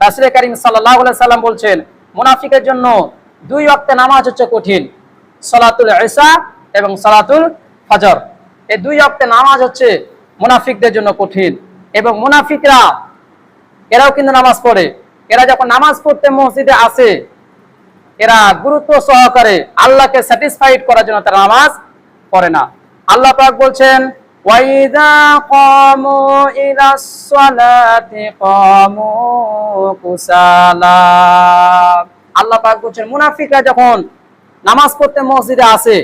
রাসূল কারীম সাল্লাল্লাহু আলাইহি সাল্লাম বলছেন, মুনাফিকের জন্য 2 ওয়াক্ত নামাজ হচ্ছে কঠিন, সালাতুল ইশা এবং সালাতুল ফজর। এই 2 ওয়াক্ত নামাজ হচ্ছে মুনাফিকদের জন্য কঠিন। এবং মুনাফিকরা এরাও কিন্তু নামাজ পড়ে। এরা যখন নামাজ পড়তে মসজিদে আসে, এরা গুরুত্ব সহকারে আল্লাহকে স্যাটিসফাইড করার জন্য তারা নামাজ পড়ে না। আল্লাহ পাক বলছেন, ওয়াইদা কামু ইলাস সালাতি কামু কুসালা। আল্লাহ পাক বলছেন, মুনাফিকরা যখন নামাজ পড়তে মসজিদে আসে,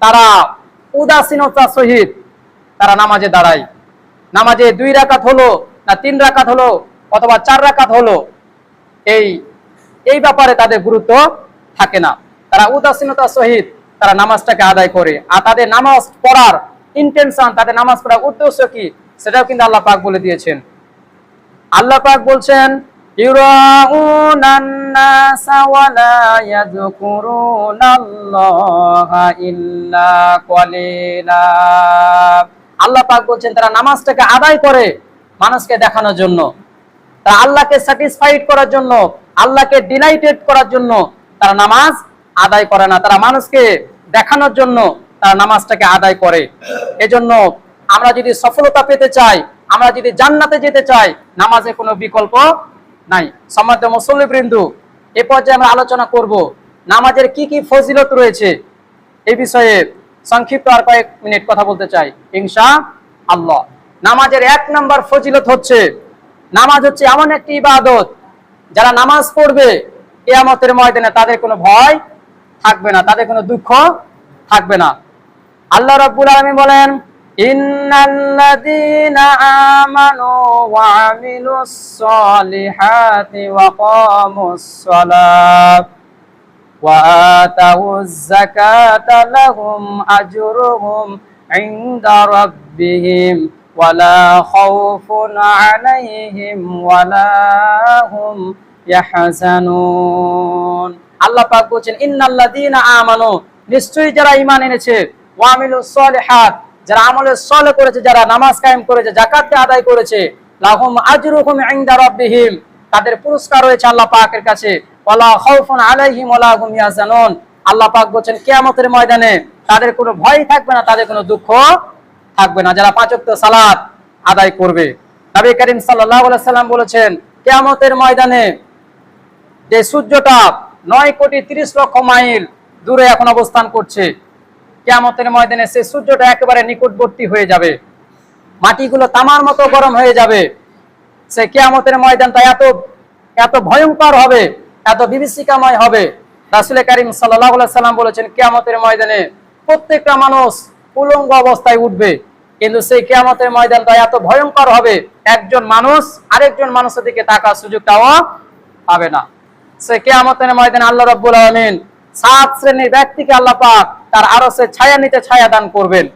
তারা উদাসীনতার সহিত তারা নামাজে দাঁড়ায়। নামাজে 2 রাকাত হলো না 3 রাকাত হলো অথবা 4 রাকাত হলো, এই ব্যাপারে তাদের গুরুত্ব থাকে না। তারা উদাসীনতার সহিত তারা নামাজটাকে আদায় করে। আর তাদের নামাজ পড়ার ইন্টেনশন, তাদের নামাজ পড়ার উদ্দেশ্য কি, সেটাও কিন্তু আল্লাহ পাক বলে দিয়েছেন। আল্লাহ পাক বলছেন, ইউরাউনান নাসা ওয়া লা ইয়াযকুরুনাল্লাহা ইল্লা কলিলা। আল্লাহ পাক বলছেন, তারা নামাজটাকে আদায় করে মানুষকে দেখানোর জন্য, তারা আল্লাহকে স্যাটিসফাইড করার জন্য, আল্লাহকে ডিলাইটেড করার জন্য তারা নামাজ আদায় করে না। তারা মানুষকে দেখানোর জন্য তারা নামাজটাকে আদায় করে। এজন্য আমরা যদি সফলতা পেতে চাই, আমরা যদি জান্নাতে যেতে চাই, নামাজের কোনো বিকল্প নাই। সম্মানিত মুসল্লিবৃন্দ, এ পর্যায়ে আমরা আলোচনা করব নামাজের কি কি ফজিলত রয়েছে। এই বিষয়ে সংক্ষিপ্ত আর কয়েক মিনিট কথা বলতে চাই ইনশাআল্লাহ। নামাজের 1 নম্বর ফজিলত হচ্ছে, নামাজ হচ্ছে এমন একটি ইবাদত, যারা নামাজ পড়বে কিয়ামতের ময়দানে তাদের কোনো ভয় থাকবে না, তাদের কোনো দুঃখ থাকবে না। আল্লাহ রাব্বুল আলামিন বলেন, ইন্নাল্লাযীনা আমানু ওয়া আমিলুস সলিহাতি ওয়া কামুস সালাত ওয়া আতাউয যাকাতা লাহুম আজরুহুম ইনদা রাব্বিহিম ওয়ালা খাউফুন আলাইহিম ওয়ালা হুম ইয়াহজানুন। আল্লাহ পাক বলেন, ইন্নাল্লাযীনা আমানু, নিশ্চয়ই যারা ঈমান এনেছে, ওয়া আমিলুস সলিহাত, যারা আমলে সালেহ করেছে, যারা নামাজ কায়েম করেছে, যাকাত আদায় করেছে, লাহুম আজরুহুম ইনদা রাব্বিহিম, তাদের পুরস্কার রয়েছে আল্লাহ পাকের কাছে, ওয়ালা খাউফুন আলাইহিম ওয়ালা হুম ইয়াহজানুন। আল্লাহ পাক বলেন, কিয়ামতের ময়দানে তাদের কোনো ভয় থাকবে না, তাদের কোনো দুঃখ থাকবে না, যারা 5 ওয়াক্ত সালাত আদায় করবে। নবী করিম সাল্লাল্লাহু আলাইহি সাল্লাম বলেছেন, কিয়ামতের ময়দানে যে সূর্যটা 9,30,00,000 মাইল দূরে এখন অবস্থান করছে, কিয়ামতের ময়দানে সেই সূর্যটা একেবারে নিকটবর্তী হয়ে যাবে, মাটিগুলো তামার মতো গরম হয়ে যাবে। সেই কিয়ামতের ময়দানটা এত ভয়ঙ্কর হবে, এত বিভীষিকাময় হবে। রাসূল কারীম সাল্লাল্লাহু আলাইহি সাল্লাম বলেছেন, কিয়ামতের ময়দানে প্রত্যেকটা মানুষ উলঙ্গ অবস্থায় উঠবে, কিন্তু সেই কিয়ামতের ময়দানটা এত ভয়ঙ্কর হবে, একজন মানুষ আরেকজন মানুষের দিকে তাকার সুযোগটাও পাবে না। সেই কিয়ামতের ময়দানে আল্লাহ রাব্বুল আলামিন 7 শ্রেণীর ব্যক্তিকে আল্লাহ পাক তার আরশের ছায়া নিতে ছায়া দান করবেন।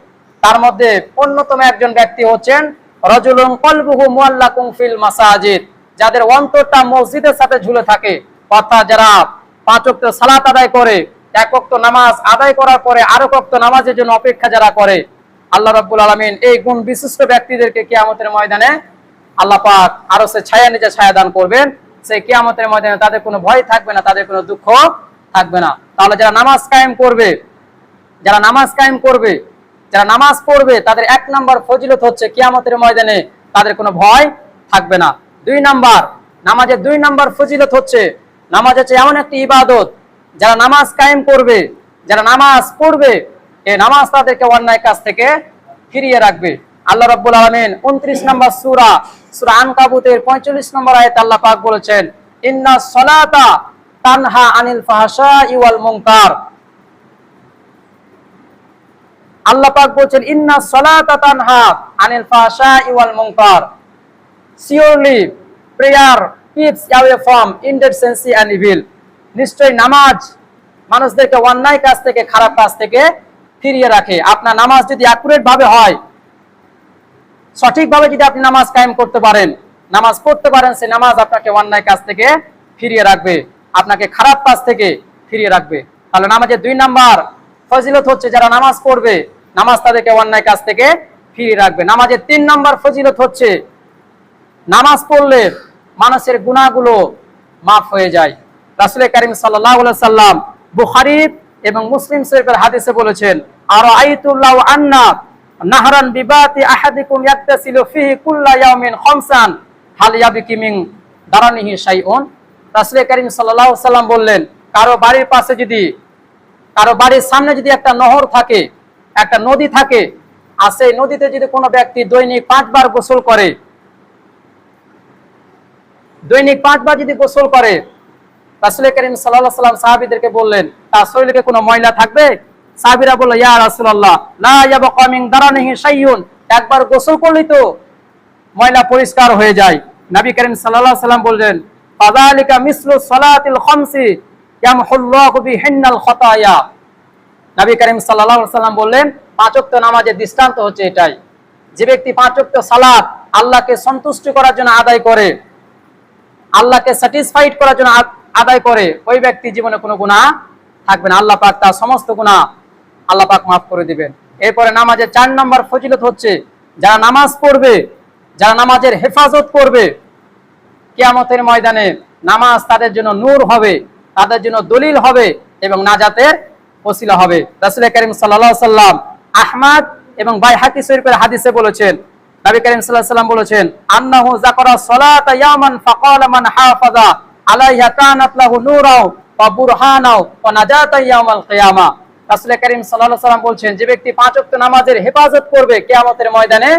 তার মধ্যে অন্যতম একজন ব্যক্তি হচ্ছেন রাজুলুন কলবুহু মুআল্লাকুন ফিল মাসাজিদ, যাদের অন্তরটা মসজিদের সাথে ঝুলে থাকে, অর্থাৎ যারা 5 ওয়াক্ত সালাত আদায় করে, 1 ওয়াক্ত নামাজ আদায় করার পরে আরো ওয়াক্ত নামাজের জন্য অপেক্ষা যারা করে, আল্লাহ রাব্বুল আলামিন এই গুণ বিশিষ্ট ব্যক্তিদেরকে কিয়ামতের ময়দানে আল্লাহ পাক আরশের ছায়া নিতে ছায়া দান করবেন। সেই কিয়ামতের ময়দানে তাদের কোনো ভয় থাকবে না, তাদের কোনো দুঃখ থাকবে না। তাহলে যারা নামাজ কায়েম করবে, যারা নামাজ পড়বে, তাদের 1 নম্বর ফজিলত হচ্ছে কিয়ামতের ময়দানে তাদের কোনো ভয় থাকবে না। 2 নম্বর, নামাজের 2 নম্বর ফজিলত হচ্ছে, নামাজ হচ্ছে এমন একটি ইবাদত, যারা নামাজ কায়েম করবে, যারা নামাজ পড়বে, এই নামাজ তাদেরকে অন্যায় কাজ থেকে ফিরিয়ে রাখবে। আল্লাহ রাব্বুল আলামিন 29 নম্বর সূরা আনকাবুতের 45 নম্বর আয়াতে আল্লাহ পাক বলেছেন, ইন্নাস সালাতা তানহা আনিল ফাহশাই ওয়াল মুনকার। আল্লাহ পাক বলেছেন, ইন্নাস সালাতা তানহা আনিল ফাহশাই ওয়াল মুনকার। Surely prayer keeps away from indecency and evil. নিশ্চয়ই নামাজ মানুষদেরকে অন্যায় কাজ থেকে, খারাপ কাজ থেকে ফিরিয়ে রাখে। আপনার নামাজ যদি অ্যাকুরেট ভাবে হয়, সঠিকভাবে যদি আপনি নামাজ কায়েম করতে পারেন, নামাজ পড়তে পারেন, সেই নামাজ আপনাকে অন্যায় কাজ থেকে ফিরিয়ে রাখবে, আপনাকে খারাপ কাজ থেকে ফিরিয়ে রাখবে। তাহলে নামাজের 2 নম্বর ফজিলত হচ্ছে, যারা নামাজ পড়বে, নামাজ তাদেরকে অন্যায় কাজ থেকে ফিরিয়ে রাখবে। নামাজের 3 নম্বর ফজিলত হচ্ছে, নামাজ পড়লে মানুষের গুনাহগুলো মাফ হয়ে যায়। রাসূল কারীম সাল্লাল্লাহু আলাইহি সাল্লাম বুখারী এবং মুসলিম শরীফের হাদিসে বলেছেন, আর আইতুল্লাহু আন্না নাহরান বিবাতি আহাদিকুম ইয়াক্তাসিলু ফিহি কুল্লা ইয়াউমিন খামসান হাল ইয়াবকি মিন দারানিহি শাইউন। রাসূল কারীম সাল্লাল্লাহু আলাইহি সাল্লাম বললেন, কারো বাড়ির পাশে যদি, কারো বাড়ির সামনে যদি একটা নহর থাকে, একটা নদী থাকে, আর সেই নদীতে যদি কোনো ব্যক্তি দৈনিক 5 বার গোসল করে, দৈনিক 5 বার যদি গোসল করে, রাসূল কারীম সাল্লাল্লাহু আলাইহি সাল্লাম সাহাবীদেরকে বললেন, তার শরীরে কোনো ময়লা থাকবে? সাহাবীরা বলল, ইয়া রাসূলুল্লাহ লা ইয়াবকা মিন দারানিহি শাইউন, একবার গোসল করলেই তো ময়লা পরিষ্কার হয়ে যায়। নবী করিম সাল্লাল্লাহু আলাইহি সাল্লাম বললেন, ফাযালিকা মিসলু সালাতিল খামসি ইয়ামহুল্লাহু বিহিন্নাল খাতায়া। নবী করিম সাল্লাল্লাহু আলাইহি সাল্লাম বললেন, 5 ওয়াক্ত নামাজের দৃষ্টান্ত হচ্ছে এটাই। যে ব্যক্তি 5 ওয়াক্ত সালাত আল্লাহকে সন্তুষ্ট করার জন্য আদায় করে, আল্লাহকে স্যাটিসফাইড করার জন্য আদায় করে, ওই ব্যক্তি জীবনে কোনো গুনাহ থাকবে না। আল্লাহ পাক তার সমস্ত গুনাহ আল্লাহ পাক মাফ করে দিবেন। এরপরে নামাজের 4 নম্বর ফজিলত হচ্ছে, যারা নামাজ পড়বে, যারা নামাজের হেফাজত করবে, কিয়ামতের ময়দানে নামাজ তাদের জন্য নূর হবে, তাদের জন্য দলিল হবে এবং নাজাতের ওসিলা হবে। রাসূল কারীম সাল্লাল্লাহু আলাইহি সাল্লাম আহমদ এবং বাইহাকী শরীফের হাদিসে বলেছেন, নবী করিম সাল্লাল্লাহু আলাইহি সাল্লাম বলেছেন, আন্নাহু যাকারা সালাতা ইয়ামান ফাকালা মান হাফাযা আলাইহা কানাত লাহু নূরাও ওয়া বুরহানাও ওয়া নাজাতা ইয়াউমাল কিয়ামা। রাসূল কারীম সাল্লাল্লাহু আলাইহি সাল্লাম বলেন, যে ব্যক্তি 5 ওয়াক্ত নামাজের হেফাজত করবে, কিয়ামতের ময়দানে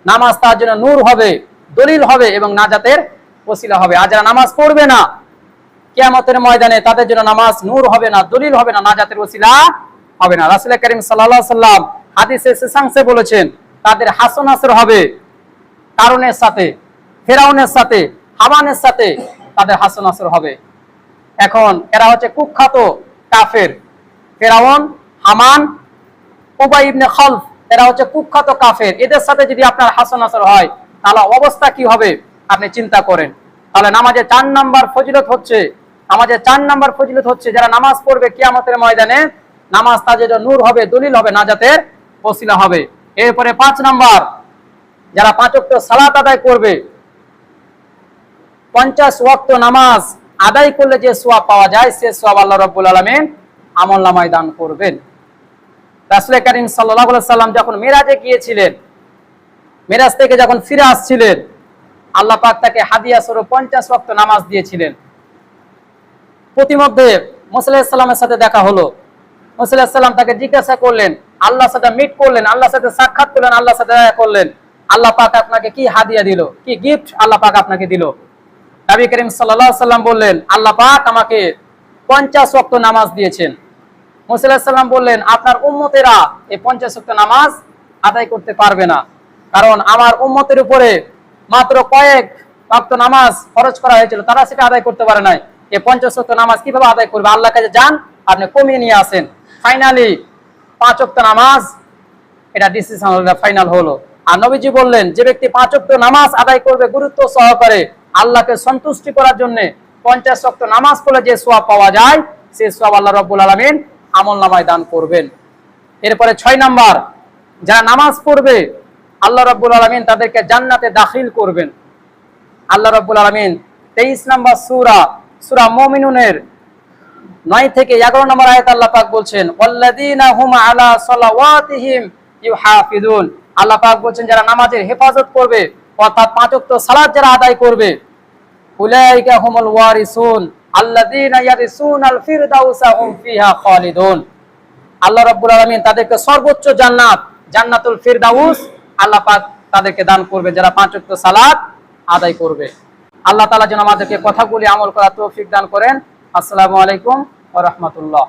নামাজ তার জন্য নূর হবে, দলিল হবে এবং নাজাতের ওসিলা হবে। আর যারা নামাজ পড়বে না, কিয়ামতের ময়দানে তাদের জন্য নামাজ নূর হবে না, দলিল হবে না, নাজাতের ওসিলা হবে না। রাসূল কারীম সাল্লাল্লাহু আলাইহি সাল্লাম হাদিসে শেষাংশে বলেছেন, তাদের হাসন হাসর হবে কারণের সাথে, ফেরাউনের সাথে, হামানের সাথে তাদের হাসন হাসর হবে। এখন এরা হচ্ছে কুখ্যাত কাফের, ফেরাউন, হামান, উবাই ইবনে খালফ, এরা হচ্ছে কুখ্যাত কাফের। এদের সাথে যদি আপনার হাসন হাসর হয়, তাহলে অবস্থা কি হবে আপনি চিন্তা করেন। তাহলে নামাজের 4 নম্বর ফজিলত হচ্ছে, নামাজের 4 নম্বর ফজিলত হচ্ছে, যারা নামাজ পড়বে কিয়ামতের ময়দানে নামাজ তাদের জন্য নূর হবে, দলিল হবে, নাজাতের ওসিলা হবে। এরপরে 5 নম্বর, যারা 5 ওয়াক্ত সালাত আদায় করবে, 50 ওয়াক্ত নামাজ আদায় করলে যে সওয়াব পাওয়া যায়, সে সওয়াব আল্লাহ রাব্বুল আলামিন আমলনামায় দান করবেন। রাসূল কারীম সাল্লাল্লাহু আলাইহি সাল্লাম যখন মিরাজে গিয়েছিলেন, মিরাজ থেকে যখন ফিরে আসছিলেন, আল্লাহ পাক তাকে হাদিয়া স্বরূপ 50 ওয়াক্ত নামাজ দিয়েছিলেন। প্রতিমধ্যে মুসা আলাইহিস সালামের সাথে দেখা হলো। মুসা আলাইহিস সালাম তাকে জিজ্ঞাসা করলেন, আল্লাহর সাথে মিট করলেন, আল্লাহর সাথে সাক্ষাৎ করলেন, আল্লাহর সাথে দেখা করলেন, আল্লাহ পাক আপনাকে কি হাদিয়া দিল, কি গিফট আল্লাহ পাক আপনাকে দিল? নবী করিম সাল্লাল্লাহু আলাইহি সাল্লাম বললেন, আল্লাহ পাক আমাকে 50 ওয়াক্ত নামাজ দিয়েছেন। মুসা আলাইহিস সালাম বললেন, আপনার উম্মতেরা এই 50 ওয়াক্ত নামাজ আদায় করতে পারবে না, কারণ আমার উম্মতের উপরে মাত্র কয়েক ওয়াক্ত নামাজ ফরজ করা হয়েছিল, তারা সেটা আদায় করতে পারে নাই। এই 50 ওয়াক্ত নামাজ কিভাবে আদায় করবে? আল্লাহর কাছে যান, আপনি কমিয়ে নিয়ে আসেন। ফাইনালি 5 ওয়াক্ত নামাজ, এটা ডিসিশন হলো, ফাইনাল হলো। আর নবীজি বললেন, যে ব্যক্তি 5 ওয়াক্ত নামাজ আদায় করবে গুরুত্ব সহকারে, আল্লাহকে সন্তুষ্টি করার জন্য 50 ওয়াক্ত নামাজ পড়লে যে সওয়াব পাওয়া যায়, সেই সওয়াব আল্লাহ রাব্বুল আলামিন আমলনামায় দান করবেন। এরপরে 6 নাম্বার, যারা নামাজ পড়বে আল্লাহ রাব্বুল আলামিন তাদেরকে জান্নাতে দাখিল করবেন। আল্লাহ রাব্বুল আলামিন 23 নাম্বার সূরা মুমিনুনের 9 থেকে 11 নম্বর আয়াত আল্লাহ পাক বলছেন, ওয়াল্লাযীনা হুম আলা সালাওয়াতিহিম ইউহাফিজুন। আল্লাহ পাক বলছেন, যারা নামাজের হেফাজত করবে, অর্থাৎ 5 ওয়াক্ত সালাত যারা আদায় করবে, উলাইকা হুমুল ওয়ারিসুন আল্লাযীনা ইয়ারিসুনাল ফিরদাউসা হুম ফিহা খালিদুন। আল্লাহ রাব্বুল আলামিন তাদেরকে সর্বোচ্চ জান্নাত, জান্নাতুল ফিরদাউস আল্লাহ পাক তাদেরকে দান করবে, যারা 5 ওয়াক্ত সালাত আদায় করবে। আল্লাহ তাআলা যেন আমাদেরকে কথাগুলি আমল করার তৌফিক দান করেন। আসসালামু আলাইকুম ওয়া রাহমাতুল্লাহ।